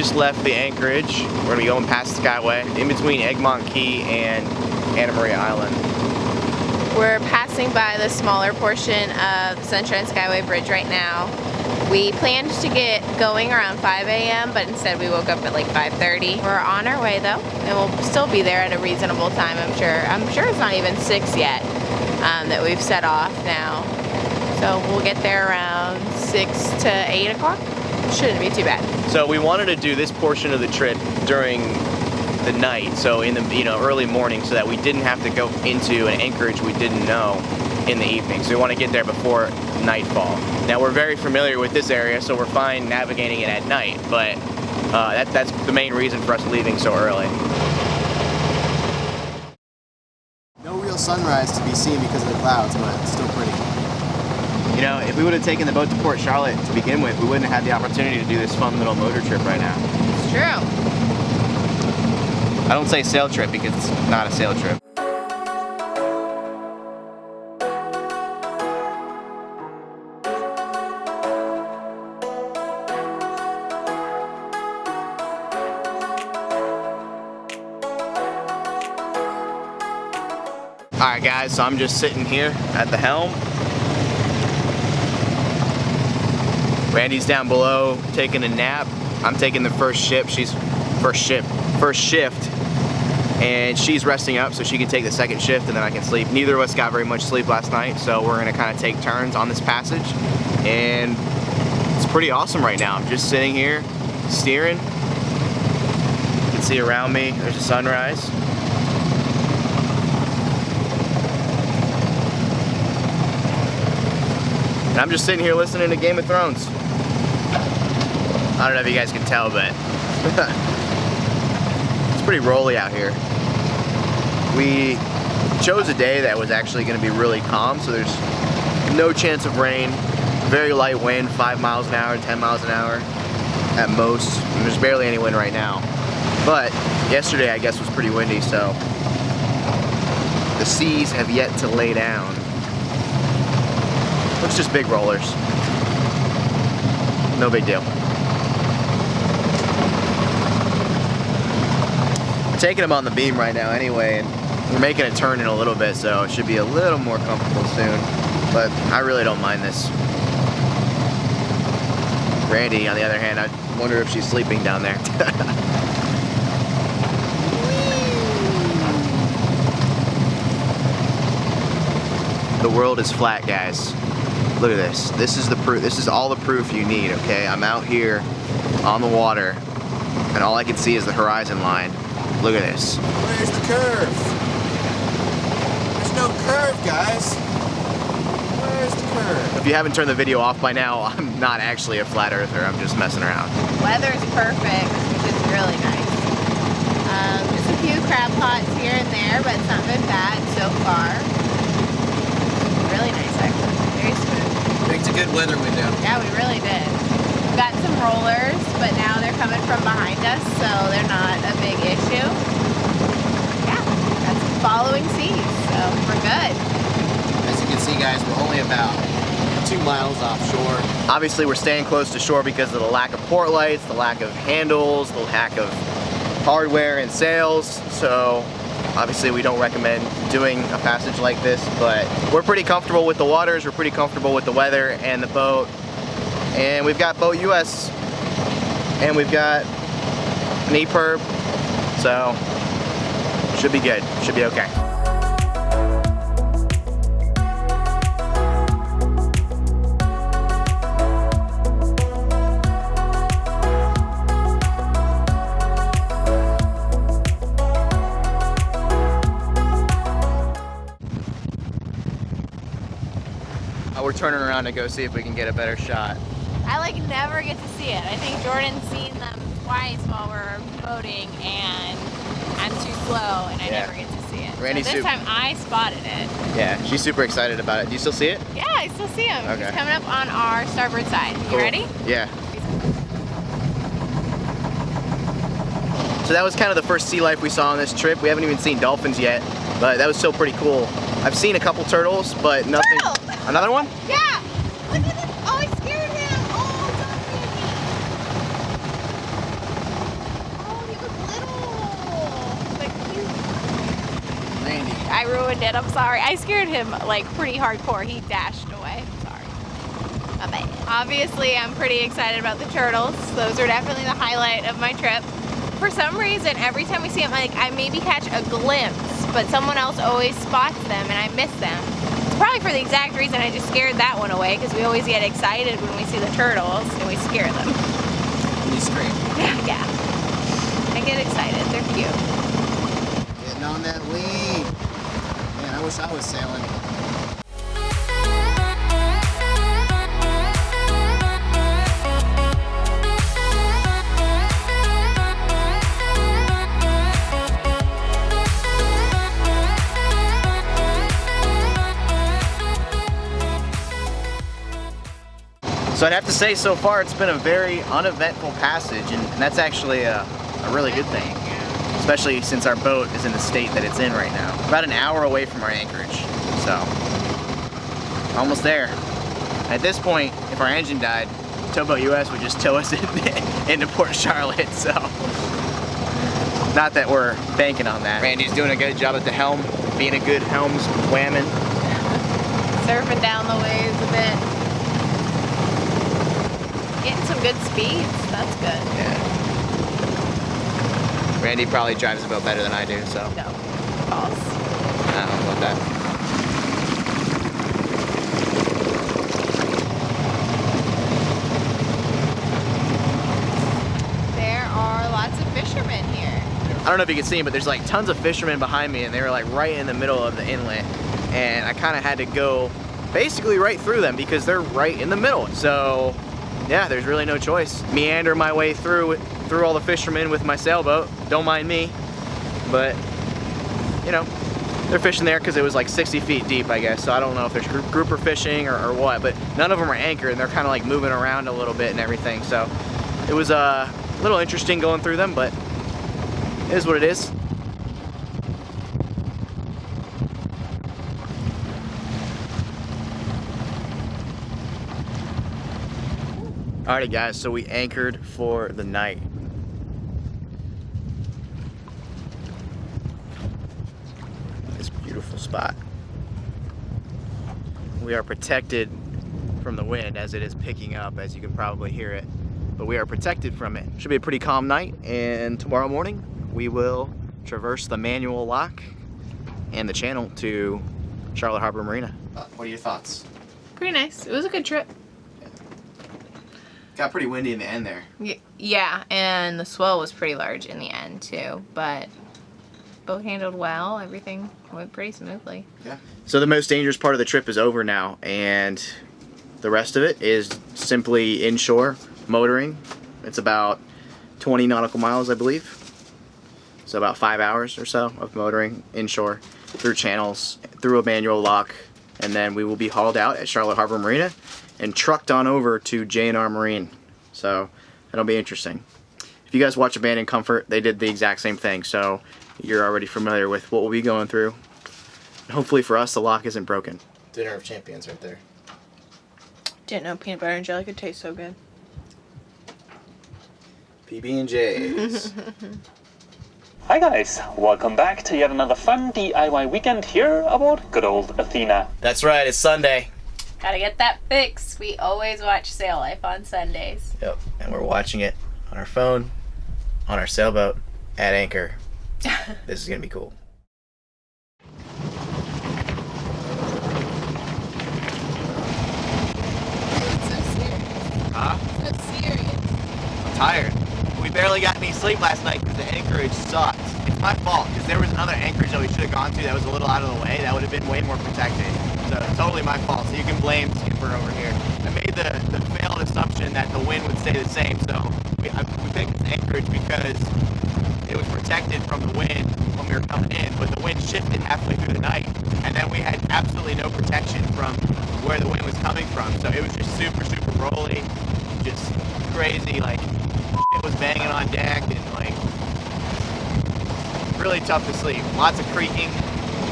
just left the anchorage. We're gonna be going past Skyway, in between Egmont Key and Anna Maria Island. We're passing by the smaller portion of the Sunshine Skyway Bridge right now. We planned to get going around 5 a.m., but instead we woke up at like 5:30. We're on our way though, and we'll still be there at a reasonable time, I'm sure. I'm sure it's not even 6 yet that we've set off now. So we'll get there around 6 to 8 o'clock. Shouldn't be too bad. So we wanted to do this portion of the trip during the night, so in the early morning, so that we didn't have to go into an anchorage we didn't know in the evening. So we want to get there before nightfall. Now we're very familiar with this area, so we're fine navigating it at night, but that's the main reason for us leaving so early. No real sunrise to be seen because of the clouds, but it's still pretty. You know, if we would have taken the boat to Port Charlotte to begin with, we wouldn't have had the opportunity to do this fun little motor trip right now. It's true. I don't say sail trip because it's not a sail trip. Alright guys, so I'm just sitting here at the helm. Randy's down below taking a nap. I'm taking the first shift, and she's resting up so she can take the second shift and then I can sleep. Neither of us got very much sleep last night, so we're gonna kind of take turns on this passage, and it's pretty awesome right now. I'm just sitting here steering. You can see around me there's a sunrise. And I'm just sitting here listening to Game of Thrones. I don't know if you guys can tell, but it's pretty rolly out here. We chose a day that was actually going to be really calm, so there's no chance of rain. Very light wind, 5 miles an hour, 10 miles an hour at most. And there's barely any wind right now. But yesterday, I guess, was pretty windy, so the seas have yet to lay down. It's just big rollers. No big deal. We're taking them on the beam right now anyway, and we're making a turn in a little bit, so it should be a little more comfortable soon. But I really don't mind this. Randy, on the other hand, I wonder if she's sleeping down there. The world is flat, guys. Look at this. This is the proof. This is all the proof you need, okay? I'm out here on the water, and all I can see is the horizon line. Look at this. Where's the curve? There's no curve, guys. Where's the curve? If you haven't turned the video off by now, I'm not actually a flat earther. I'm just messing around. Weather's perfect, which is really nice. Just a few crab pots here and there, but it's not been bad so far. Really nice, actually. Very smooth. Picked a good weather window. Yeah, we really did. We got some rollers, but now they're coming from behind us, so they're not a big issue. Yeah, got some following seas, so we're good. As you can see, guys, we're only about 2 miles offshore. Obviously, we're staying close to shore because of the lack of port lights, the lack of handles, the lack of hardware and sails, so obviously we don't recommend doing a passage like this, but we're pretty comfortable with the waters, we're pretty comfortable with the weather and the boat, and we've got Boat US, and we've got an E-Perb, so should be good, should be okay. We're turning around to go see if we can get a better shot. I like never get to see it. I think Jordan's seen them twice while we're boating, and I'm too slow and I never get to see it. Randy's so this time I spotted it. Yeah, she's super excited about it. Do you still see it? Yeah, I still see him. Okay. He's coming up on our starboard side. You ready? Yeah. So that was kind of the first sea life we saw on this trip. We haven't even seen dolphins yet, but that was still pretty cool. I've seen a couple turtles, but nothing. Turtle! Another one? Yeah! Look at this! Oh, I scared him! Oh, I ruined it. I'm sorry. I scared him like pretty hardcore. He dashed away. Sorry. My bad. Obviously, I'm pretty excited about the turtles. Those are definitely the highlight of my trip. For some reason, every time we see them, like I maybe catch a glimpse, but someone else always spots them and I miss them. It's probably for the exact reason I just scared that one away, because we always get excited when we see the turtles and we scare them. You scream. Yeah. I get excited. They're cute. Getting on that lead. Man, I wish I was sailing. So I'd have to say, so far it's been a very uneventful passage, and that's actually a really good thing, especially since our boat is in the state that it's in right now. About an hour away from our anchorage, so almost there. At this point, if our engine died, Towboat US would just tow us into Port Charlotte, so not that we're banking on that. Randy's doing a good job at the helm, being a good helms whammon. Surfing down the waves a bit. Getting some good speeds, that's good. Yeah. Randy probably drives the boat better than I do, so. No, false. I don't know about that. There are lots of fishermen here. I don't know if you can see them, but there's like tons of fishermen behind me, and they were like right in the middle of the inlet. And I kind of had to go basically right through them because they're right in the middle. So yeah, there's really no choice. Meander my way through all the fishermen with my sailboat. Don't mind me, but you know, they're fishing there because it was like 60 feet deep, I guess. So I don't know if there's grouper fishing or what, but none of them are anchored and they're kind of like moving around a little bit and everything. So it was a little interesting going through them, but it is what it is. Alrighty guys, so we anchored for the night. This beautiful spot. We are protected from the wind as it is picking up, as you can probably hear it. But we are protected from it. Should be a pretty calm night, and tomorrow morning we will traverse the manual lock and the channel to Charlotte Harbor Marina. What are your thoughts? Pretty nice. It was a good trip. Got pretty windy in the end there. Yeah, and the swell was pretty large in the end too, but boat handled well. Everything went pretty smoothly. Yeah. So the most dangerous part of the trip is over now, and the rest of it is simply inshore motoring. It's about 20 nautical miles, I believe. So about 5 hours or so of motoring inshore through channels, through a manual lock, and then we will be hauled out at Charlotte Harbor Marina and trucked on over to J&R Marine. So that'll be interesting. If you guys watch Abandoned Comfort, they did the exact same thing, so you're already familiar with what we'll be going through. Hopefully for us, the lock isn't broken. Dinner of Champions right there. Didn't know peanut butter and jelly could taste so good. PB&J's. Hi guys, welcome back to yet another fun DIY weekend here aboard good old Athena. That's right, it's Sunday. Gotta get that fix. We always watch Sail Life on Sundays. Yep, and we're watching it on our phone, on our sailboat, at anchor. This is gonna be cool. It's so serious. Huh? So serious. I'm tired. We barely got any sleep last night because the anchorage sucked. It's my fault, because there was another anchorage that we should have gone to that was a little out of the way. That would have been way more protected. So totally my fault. So you can blame Skipper over here. I made the failed assumption that the wind would stay the same. So we picked this anchorage because it was protected from the wind when we were coming in, but the wind shifted halfway through the night, and then we had absolutely no protection from where the wind was coming from. So it was just super, super rolly, just crazy. Like it was banging on deck and like really tough to sleep. Lots of creaking.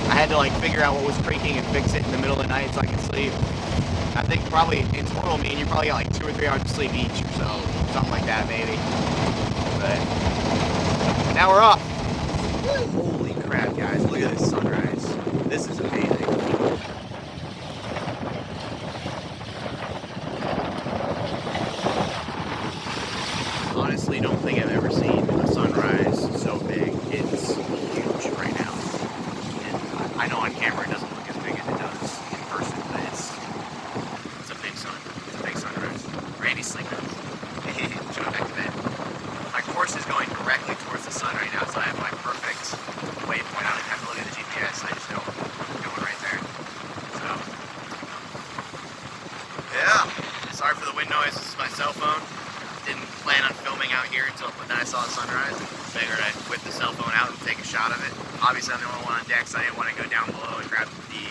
I had to like figure out what was creaking and fix it in the middle of the night so I could sleep. I think probably in total, me and you probably got like 2 or 3 hours of sleep each or so, something like that maybe. But now we're off. Holy crap, guys! Look at this sunrise. This is amazing. Honestly, don't think I've ever seen a sunrise so big. It's huge right now. And I know on camera it doesn't look as big as it does in person, but it's a big sun. It's a big sunrise. Randy's sleeping. Should go back to bed. My course is going directly towards the sun right now, so I have my perfect waypoint. I don't even have to look at the GPS. I just know I'm going right there. So, yeah. Sorry for the wind noise. This is my cell phone. Didn't plan on filming out here until then I saw the sunrise. Figured I'd whip the cell phone out and take a shot of it. Obviously I'm the only one on deck, so I didn't want to go down below and grab the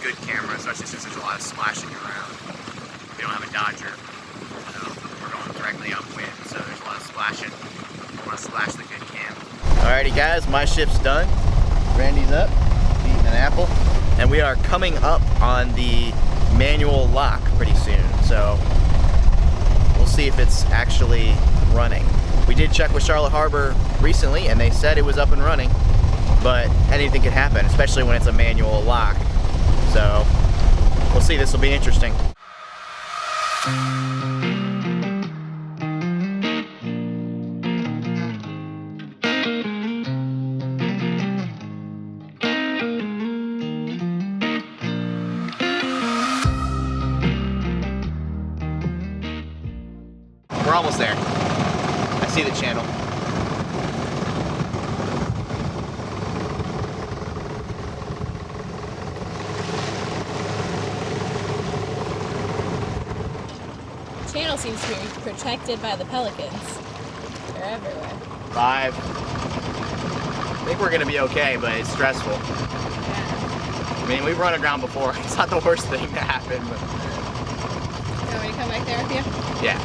good camera, especially since there's a lot of splashing around. We don't have a Dodger, so we're going directly upwind, so there's a lot of splashing. I want to splash the good cam. Alrighty guys, my shift's done. Randy's up, eating an apple. And we are coming up on the manual lock pretty soon, so we'll see if it's actually running. We did check with Charlotte Harbor recently and they said it was up and running, but anything could happen, especially when it's a manual lock. So we'll see, this will be interesting. We're almost there. I see the channel. The channel seems to be protected by the pelicans. They're everywhere. 5. I think we're gonna be okay, but it's stressful. Yeah. I mean, we've run aground before. It's not the worst thing to happen, but You want me to come back there with you? yeah.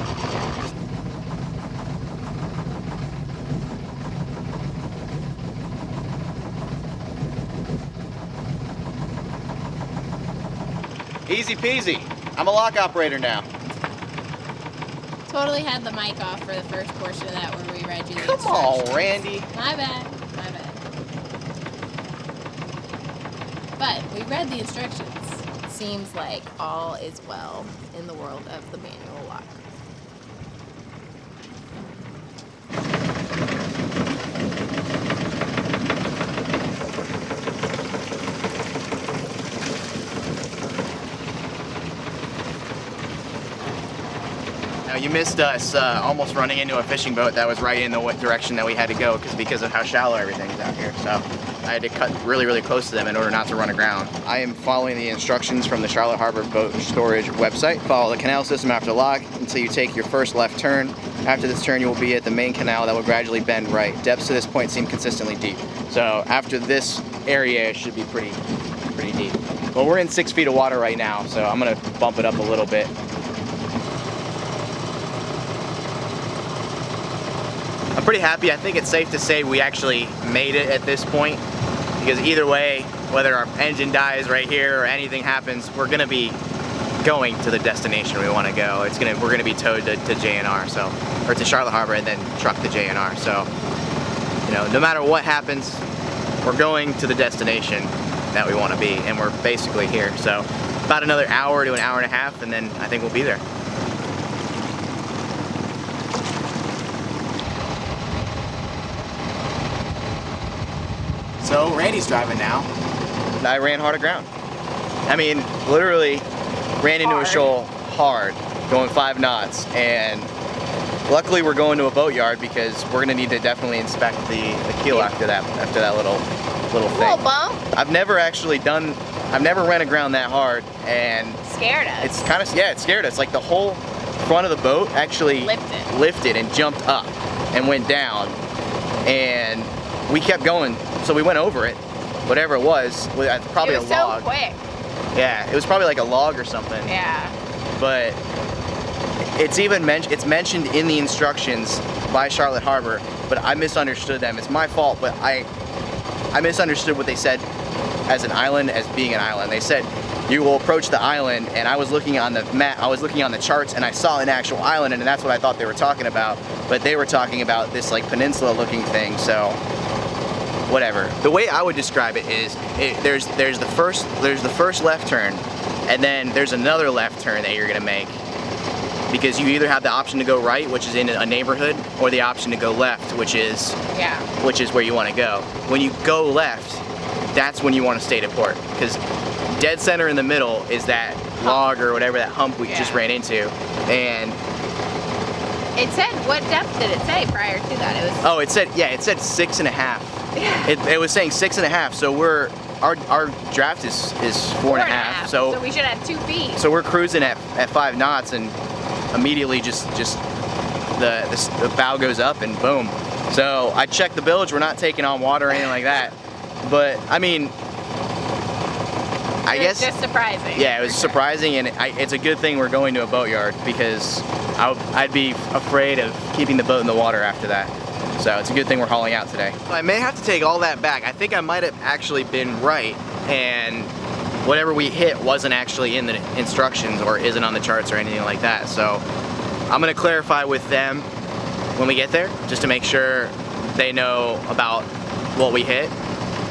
Easy peasy. I'm a lock operator now. Totally had the mic off for the first portion of that where we read you the Come on, instructions. Randy. My bad. My bad. But we read the instructions. It seems like all is well in the world of the manual lock. Now you missed us almost running into a fishing boat that was right in the direction that we had to go because of how shallow everything is out here. So I had to cut really, really close to them in order not to run aground. I am following the instructions from the Charlotte Harbor Boar Storage website. Follow the canal system after lock until you take your first left turn. After this turn, you will be at the main canal that will gradually bend right. Depths to this point seem consistently deep. So after this area, it should be pretty deep. Well, we're in 6 feet of water right now, so I'm gonna bump it up a little bit. I'm pretty happy. I think it's safe to say we actually made it at this point, because either way, whether our engine dies right here or anything happens, we're gonna be going to the destination we want to go. We're gonna be towed to JNR, or to Charlotte Harbor and then trucked to JNR. So, you know, no matter what happens, we're going to the destination that we want to be, and we're basically here. So, about another hour to an hour and a half, and then I think we'll be there. So Randy's driving now. I ran hard aground. I mean, literally ran into a shoal hard, going 5 knots, and luckily we're going to a boatyard because we're gonna need to definitely inspect the keel after that little thing. Little bump. I've never ran aground that hard, and Scared us. it's kind of, yeah, it scared us. Like the whole front of the boat actually lifted and jumped up and went down, and we kept going, so we went over it, whatever it was probably it was a log. so quick. Yeah, it was probably like a log or something. Yeah. But it's mentioned in the instructions by Charlotte Harbor, but I misunderstood them. It's my fault, but I misunderstood what they said as an island, as being an island. They said you will approach the island, and I was looking on the map, I was looking on the charts, and I saw an actual island, and that's what I thought they were talking about. But they were talking about this like peninsula looking thing, so whatever. The way I would describe it is, there's the first left turn, and then there's another left turn that you're gonna make, because you either have the option to go right, which is in a neighborhood, or the option to go left, which is where you want to go. When you go left, that's when you want to stay to port, because dead center in the middle is that log or whatever, that hump we just ran into. And it said, what depth did it say prior to that? It was. Oh, it said 6.5. It was saying 6.5. So our draft is 4.5. So we should have 2 feet. So we're cruising at 5 knots, and immediately just the bow goes up and boom. So I checked the bilge. We're not taking on water or anything like that. But I mean, I guess just surprising. Yeah, it was surprising, and it's a good thing we're going to a boatyard, because I'd be afraid of keeping the boat in the water after that. So it's a good thing we're hauling out today. I may have to take all that back. I think I might have actually been right, and whatever we hit wasn't actually in the instructions or isn't on the charts or anything like that. So I'm gonna clarify with them when we get there, just to make sure they know about what we hit.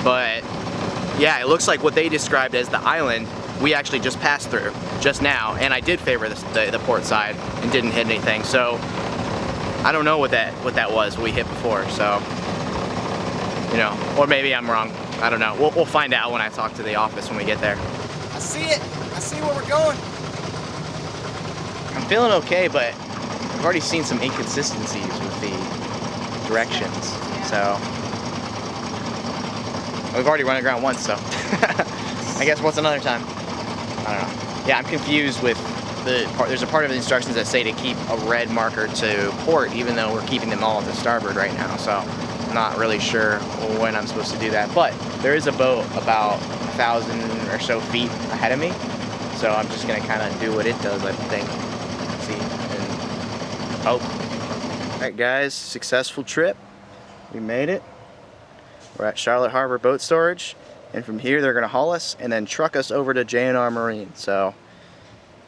But yeah, it looks like what they described as the island, we actually just passed through just now, and I did favor the port side and didn't hit anything. So I don't know what that was we hit before. So, you know, or maybe I'm wrong. I don't know. We'll find out when I talk to the office when we get there. I see it. I see where we're going. I'm feeling okay, but I've already seen some inconsistencies with the directions. So we've already run aground once, so I guess what's another time? I don't know. Yeah, I'm confused with the part. There's a part of the instructions that say to keep a red marker to port, even though we're keeping them all to starboard right now. So I'm not really sure when I'm supposed to do that. But there is a boat about 1,000 or so feet ahead of me, so I'm just gonna kind of do what it does, I think. See and hope. All right, guys, successful trip. We made it. We're at Charlotte Harbor Boar Storage, and from here they're gonna haul us and then truck us over to J&R Marine. So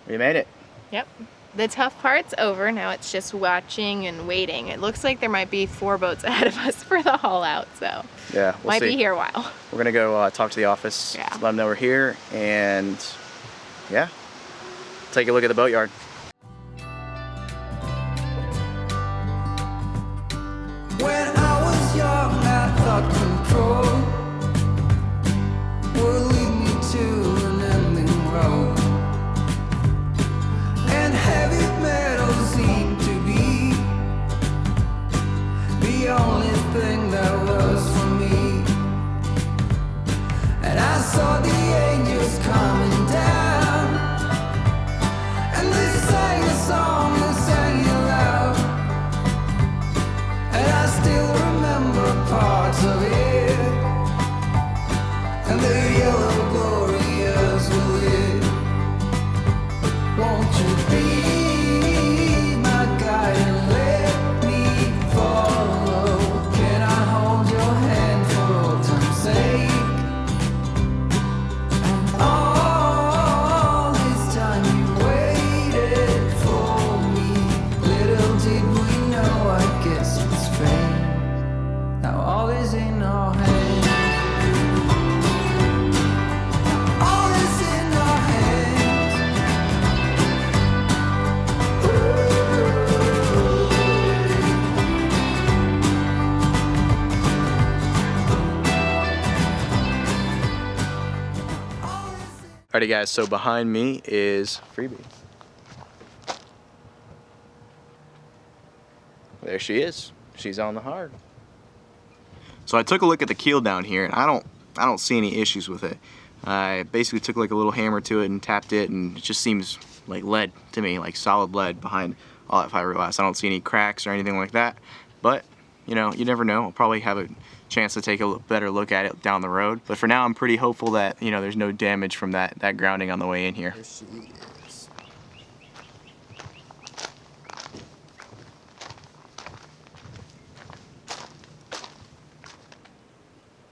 we made it. Yep. The tough part's over. Now it's just watching and waiting. It looks like there might be 4 boats ahead of us for the haul out, so yeah, we'll might see. be here a while. We're gonna go talk to the office, let them know we're here, and yeah, take a look at the boatyard. When I was young, I thought control would lead me to an ending road, and heavy metal seemed to be the only thing that was for me. And I saw the angels coming down, and they sang a song, they sang it loud. And I still remember parts of it, and the yellow glorious will it. Won't you be my guide and let me follow? Can I hold your hand for old time's sake? And all this time you waited for me. Little did we know, I guess it's fate. Now all is in our hands. Now all is in our hands. Alrighty guys, so behind me is Freebie. There she is. She's on the hard. So I took a look at the keel down here, and I don't see any issues with it. I basically took like a little hammer to it and tapped it, and it just seems like lead to me, like solid lead behind all that fiberglass. I don't see any cracks or anything like that, but you know, you never know. I'll probably have a chance to take a better look at it down the road. But for now, I'm pretty hopeful that, you know, there's no damage from that grounding on the way in here. There she is.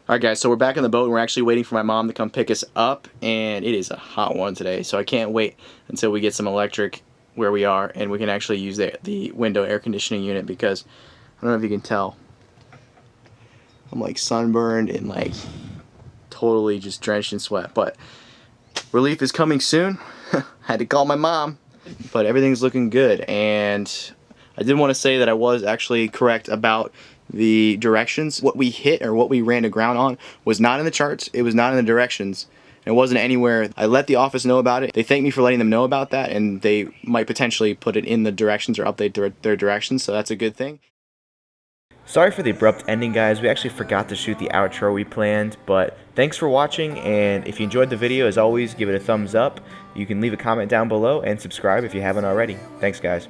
Alright guys, so we're back in the boat, and we're actually waiting for my mom to come pick us up, and it is a hot one today, so I can't wait until we get some electric where we are and we can actually use the window air conditioning unit, because I don't know if you can tell, I'm like sunburned and like totally just drenched in sweat, but relief is coming soon. Had to call my mom, but everything's looking good. And I did want to say that I was actually correct about the directions. What we hit or what we ran aground on was not in the charts. It was not in the directions. It wasn't anywhere. I let the office know about it. They thanked me for letting them know about that, and they might potentially put it in the directions or update their directions, so that's a good thing. Sorry for the abrupt ending, guys. We actually forgot to shoot the outro we planned, but thanks for watching, and if you enjoyed the video, as always, give it a thumbs up. You can leave a comment down below and subscribe if you haven't already. Thanks, guys.